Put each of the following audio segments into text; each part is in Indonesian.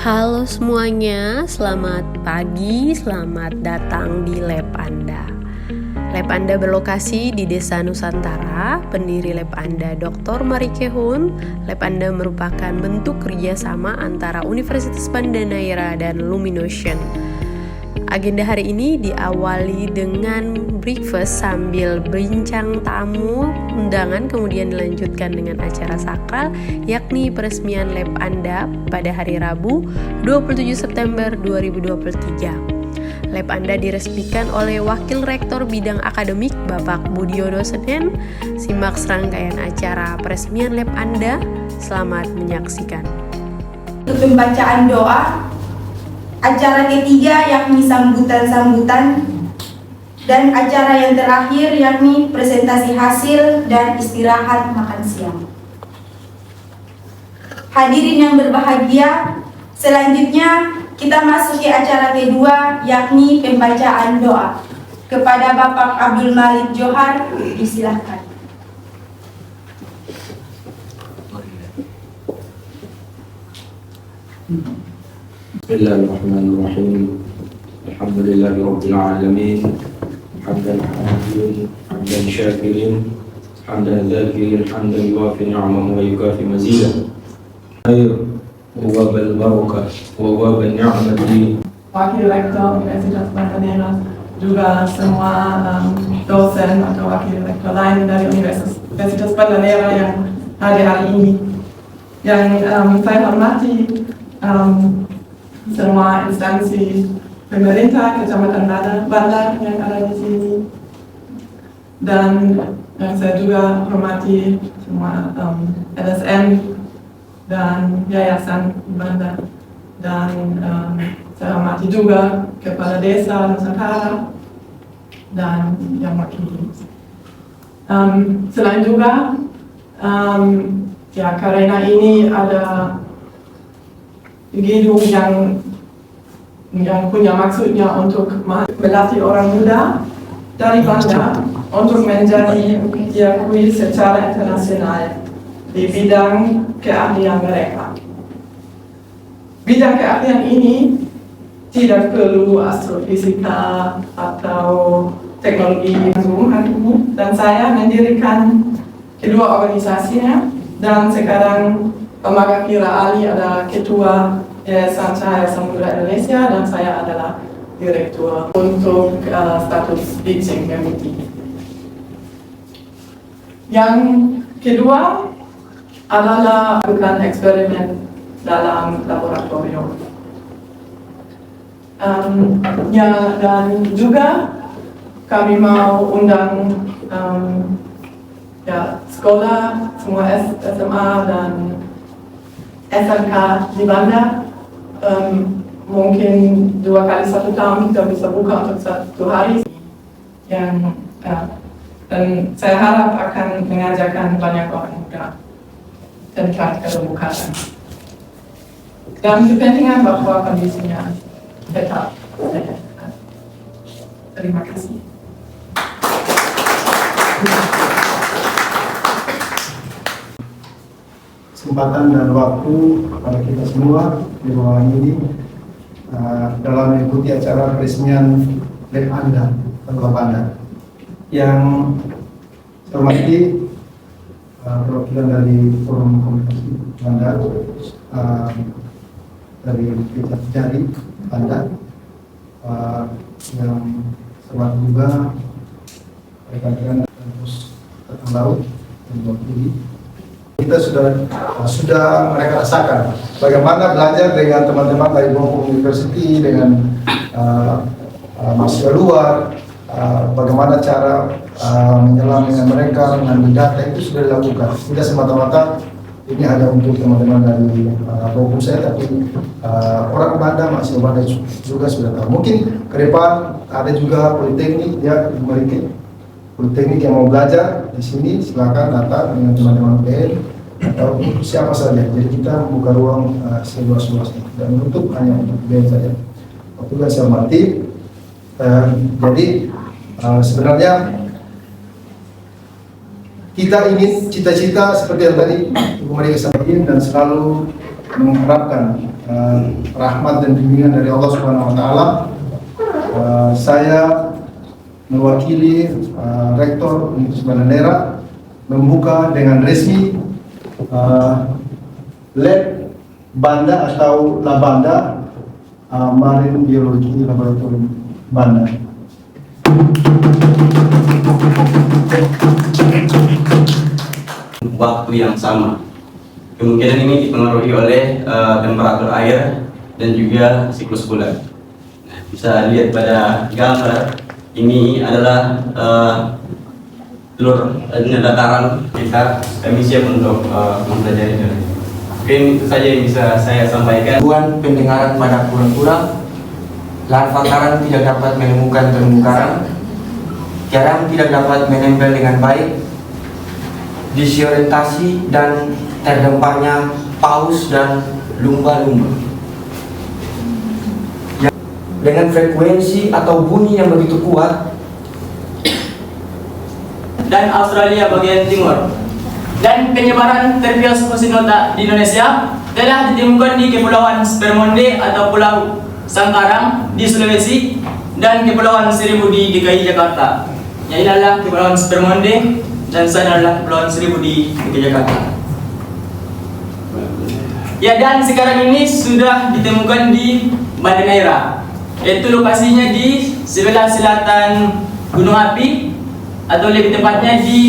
Halo semuanya, selamat pagi, selamat datang di Lab Anda. Lab Anda berlokasi di Desa Nusantara. Pendiri Lab Anda Dr. Marike Hun. Lab Anda merupakan bentuk kerjasama antara Universitas Banda Neira dan Luminocean. Agenda hari ini diawali dengan breakfast sambil bincang tamu undangan, kemudian dilanjutkan dengan acara sakral yakni peresmian Lab Anda pada hari Rabu 27 September 2023. Lab Anda diresmikan oleh Wakil Rektor Bidang Akademik Bapak Budiono Senen. Simak serangkaian acara peresmian Lab Anda. Selamat menyaksikan. Untuk pembacaan doa, acara ketiga yakni sambutan-sambutan, dan acara yang terakhir yakni presentasi hasil dan istirahat makan siang. Hadirin yang berbahagia, selanjutnya kita masuki acara kedua yakni pembacaan doa. Kepada Bapak Abdul Malik Johar, disilahkan. Bismillahirrahmanirrahim. Alhamdulillahi rabbil alamin. Hamdan hamidin, hamdan syakirin, hamdan dzakirin, hamdan yuwafi ni'amahu wa yukafi mazidah. Khair wa wabal barakah wa wabal ni'mati. Wakil Rektor Universitas Banda Neira, juga semua dosen atau wakil rektor lain dari Universitas Banda Neira yang hadir hari ini. Yang saya hormati semua instansi pemerintah Kecamatan Banda yang ada di sini, dan saya juga hormati semua LSM dan Yayasan Banda, dan saya hormati juga Kepala Desa Nusantara dan yang wakili. Selain juga karena ini ada gedung yang punya maksudnya untuk melatih orang muda dari Banda untuk menjadi diakui secara internasional di bidang keahlian mereka. Bidang keahlian ini tidak perlu astrofisika atau teknologi Zoom hari ini, dan saya mendirikan kedua organisasinya, dan sekarang Pemaga Kira Ali adalah ketua Yayasan Cahaya Samudra Indonesia, dan saya adalah direktur untuk status teaching MIT. Yang kedua adalah bukan eksperimen dalam laboratorium. Dan juga kami mau undang sekolah, semua SMA dan SMK di Banda. Mungkin 2 kali 1 tahun kita bisa buka untuk 1 hari, dan saya harap akan mengajarkan banyak orang muda tentang keterbukaan dan kepentingan bahwa kondisinya tetap sehat. Terima kasih. Kesempatan dan waktu kepada kita semua di ruangan ini dalam mengikuti acara peresmian Lab Anda atau Banda. Yang saya hormati perwakilan dari Forum Komunikasi Banda, dari Jari Banda, yang saya hormati juga rekan-rekan terus Angkatan Laut dan Wakili. Kita sudah mereka rasakan bagaimana belajar dengan teman-teman dari Bongkong University, dengan mahasiswa luar, bagaimana cara menyelam dengan mereka, mengambil data, itu sudah dilakukan. Tidak semata-mata ini hanya untuk teman-teman dari Bongkong saya, tapi orang Banda, mahasiswa Banda juga sudah tahu. Mungkin ke depan ada juga politeknik, politeknik yang mau belajar di sini, silakan datang dengan teman-teman PN atau siapa saja. Jadi kita membuka ruang seluas-luasnya dan menutup hanya untuk PN saja. Waktu yang saya hormati, jadi sebenarnya kita ingin cita-cita seperti yang tadi Ibu Marike sampaikan, dan selalu mengharapkan rahmat dan bimbingan dari Allah Subhanahu wa taala, saya mewakili Rektor Universitas Banda Neira membuka dengan resmi Lab Banda atau Labanda Marine Biologi Laboratorium Banda. Waktu yang sama. Kemungkinan ini dipengaruhi oleh temperatur air dan juga siklus bulan. Nah, bisa lihat pada gambar ini adalah telur dataran kita. Kami siap untuk mempelajari. Mungkin itu saja yang bisa saya sampaikan. Gangguan pendengaran pada kura-kura, larva karang tidak dapat menemukan terumbu karang, karang tidak dapat menempel dengan baik, disorientasi dan terdemparnya paus dan lumba-lumba. Dengan frekuensi atau bunyi yang begitu kuat, dan Australia bagian timur. Dan penyebaran Terpiosphosinota di Indonesia telah ditemukan di Kepulauan Spermonde atau Pulau Sangkarang di Sulawesi dan Kepulauan Seribu di DKI Jakarta. Ya, ini adalah Kepulauan Spermonde dan saya adalah Kepulauan Seribu di DKI Jakarta. Ya, dan sekarang ini sudah ditemukan di Banda Neira. Itu lokasinya di sebelah selatan Gunung Api atau lebih tepatnya di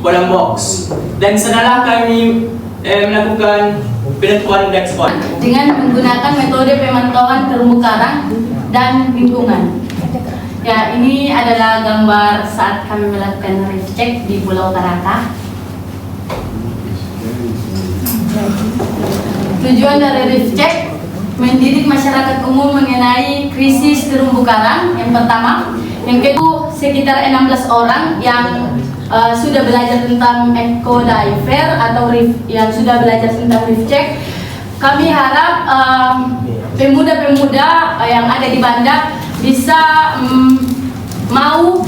Kolam Box. Dan sanalah kami melakukan penentuan black spot dengan menggunakan metode pemantauan terumbu karang dan lingkungan. Ya, ini adalah gambar saat kami melakukan reef check di Pulau Karakah. Tujuan dari reef check mendidik masyarakat umum mengenai krisis terumbu karang yang pertama. Yang kedua, sekitar 16 orang yang sudah belajar tentang eco diver atau reef, yang sudah belajar tentang reef check. Kami harap pemuda-pemuda yang ada di Banda bisa mau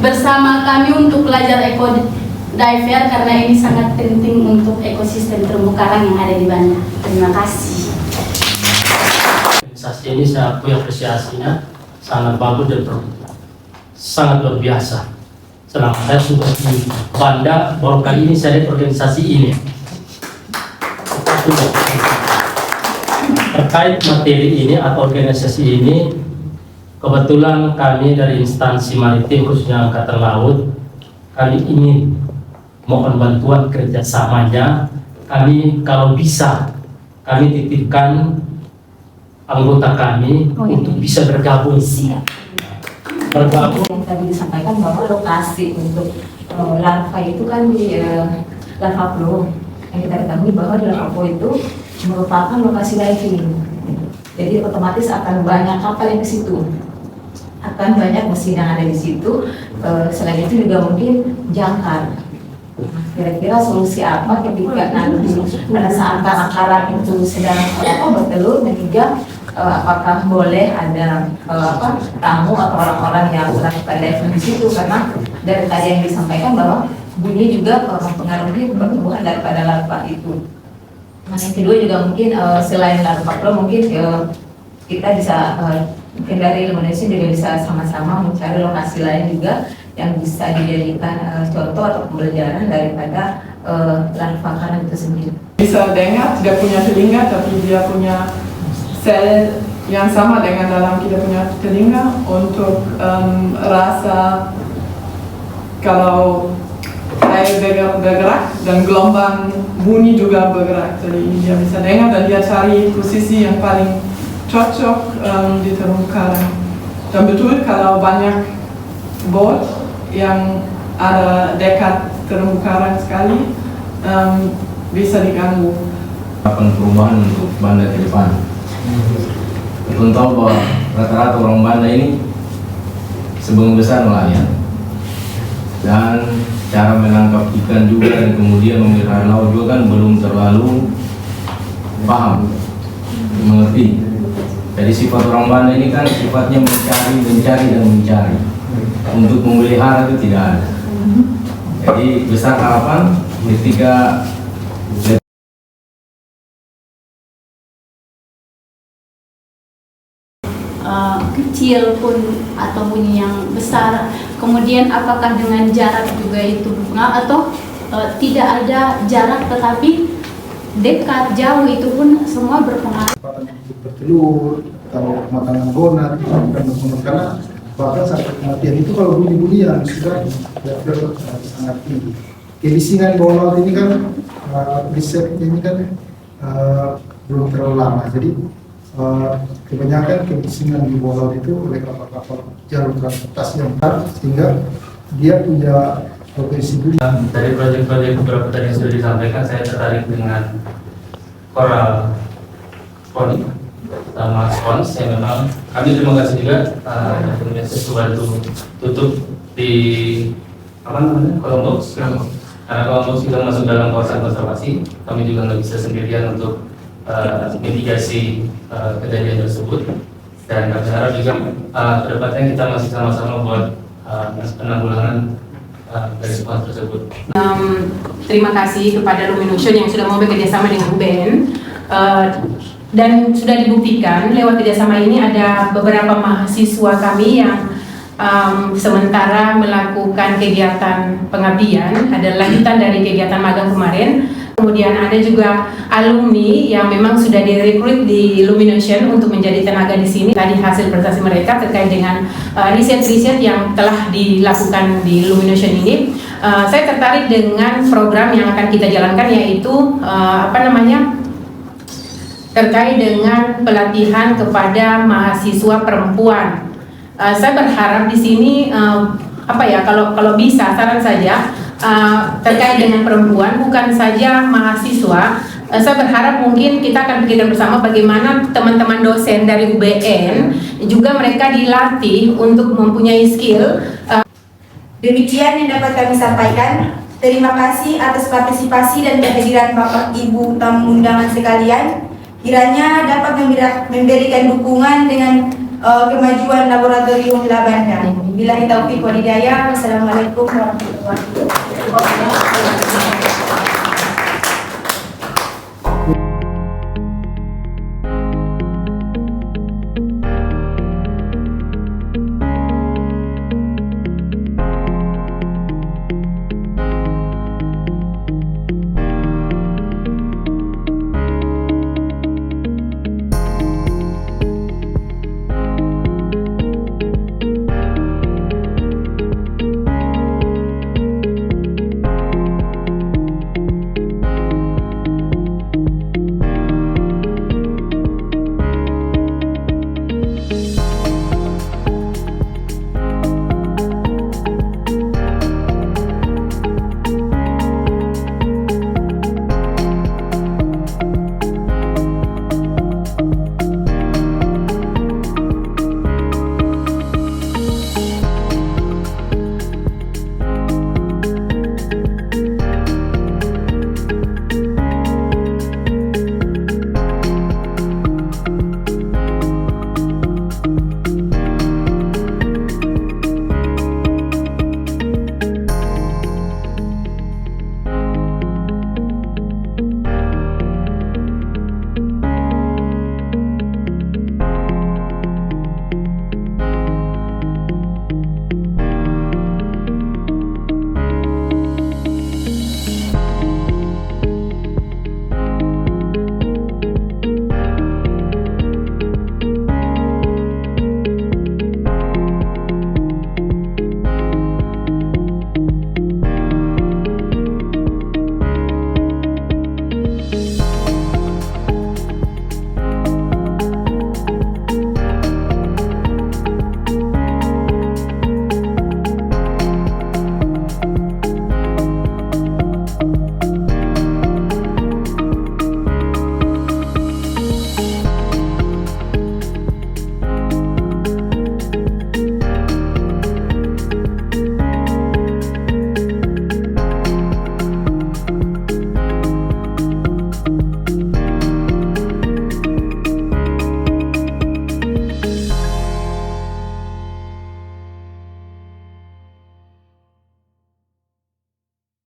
bersama kami untuk belajar eco diver karena ini sangat penting untuk ekosistem terumbu karang yang ada di Banda. Terima kasih. Organisasi ini saya akui apresiasinya sangat bagus dan sangat luar biasa. Selama saya sudah di Banda, baru kali ini saya lihat organisasi ini. Terkait materi ini atau organisasi ini, kebetulan kami dari instansi maritim khususnya Angkatan Laut, kami ingin mohon bantuan kerjasamanya. Kami kalau bisa, kami titipkan anggota kami untuk bisa bergabung. Yang tadi disampaikan bahwa lokasi untuk larva itu kan di Lava Flow. Yang kita ketahui bahwa di Lava Flow itu merupakan lokasi diving. Jadi otomatis akan banyak kapal yang ke situ, akan banyak mesin yang ada di situ. Selain itu juga mungkin jangkar. Kira-kira solusi apa ketika nanti pada saat karang itu sedang bertelur dan juga apakah boleh ada tamu atau orang-orang yang melakukan diving di situ, karena dari tadi yang disampaikan bahwa bunyi juga mempengaruhi pertumbuhan daripada larva itu. Nah, yang kedua juga mungkin selain larva flow mungkin kita bisa mungkin dari Indonesia juga bisa sama-sama mencari lokasi lain juga yang bisa dijadikan contoh atau pembelajaran daripada larva karang itu sendiri. Bisa dengar, tidak punya telinga tapi dia punya sel yang sama dengan dalam kita punya telinga untuk rasa kalau air bergerak dan gelombang bunyi juga bergerak. Jadi dia bisa dengar dan dia cari posisi yang paling cocok di terumbu karang. Dan betul kalau banyak bot yang ada dekat terumbu karang sekali bisa diganggu. Perubahan untuk Banda ke depan. Kita tahu bahwa rata-rata orang Banda ini sebagian besar nelayan dan cara menangkap ikan juga dan kemudian memelihara laut juga kan belum terlalu paham, mengerti. Jadi sifat orang Banda ini kan sifatnya mencari. Untuk memelihara itu tidak ada. Jadi besar harapan ketika kecil pun atau bunyi yang besar. Kemudian apakah dengan jarak juga itu berpengaruh atau tidak ada jarak tetapi dekat, jauh, itu pun semua berpengaruh. Bertelur atau kematangan gonad karena bahkan sampai kematian itu kalau bunyi-bunyi yang sudah sangat tinggi. Kebisingan gonad ini kan riset ini kan belum terlalu lama, jadi kebanyakan kebisingan di gonad itu oleh kapal-kapal jalur transportasi yang besar sehingga dia punya potensi bunyi. Dari proyek-proyek beberapa tadi yang sudah disampaikan, saya tertarik dengan koral poni sama spons yang memang kami terima kasih juga Indonesia bantu tutup di apa namanya Columbus, karena Columbus juga masuk dalam kawasan konservasi. Kami juga nggak bisa sendirian untuk mitigasi kejadian tersebut, dan kami harap juga kedepannya kita masih sama-sama buat penanggulangan dari spons tersebut. Terima kasih kepada Luminution yang sudah mau bekerjasama dengan UBN, dan sudah dibuktikan lewat kerjasama ini ada beberapa mahasiswa kami yang sementara melakukan kegiatan pengabdian, ada lanjutan dari kegiatan magang kemarin. Kemudian ada juga alumni yang memang sudah direkrut di Luminution untuk menjadi tenaga di sini. Tadi hasil prestasi mereka terkait dengan riset-riset yang telah dilakukan di Luminution ini. Saya tertarik dengan program yang akan kita jalankan, yaitu terkait dengan pelatihan kepada mahasiswa perempuan. Saya berharap di sini kalau bisa saran saja terkait dengan perempuan, bukan saja mahasiswa. Saya berharap mungkin kita akan pikirkan bersama bagaimana teman-teman dosen dari UBN juga mereka dilatih untuk mempunyai skill. Demikian yang dapat kami sampaikan. Terima kasih atas partisipasi dan kehadiran Bapak Ibu tamu undangan sekalian. Kiranya dapat memberikan dukungan dengan kemajuan laboratorium Labanda. Billahi taufiq wal hidayah. Wassalamualaikum warahmatullahi wabarakatuh.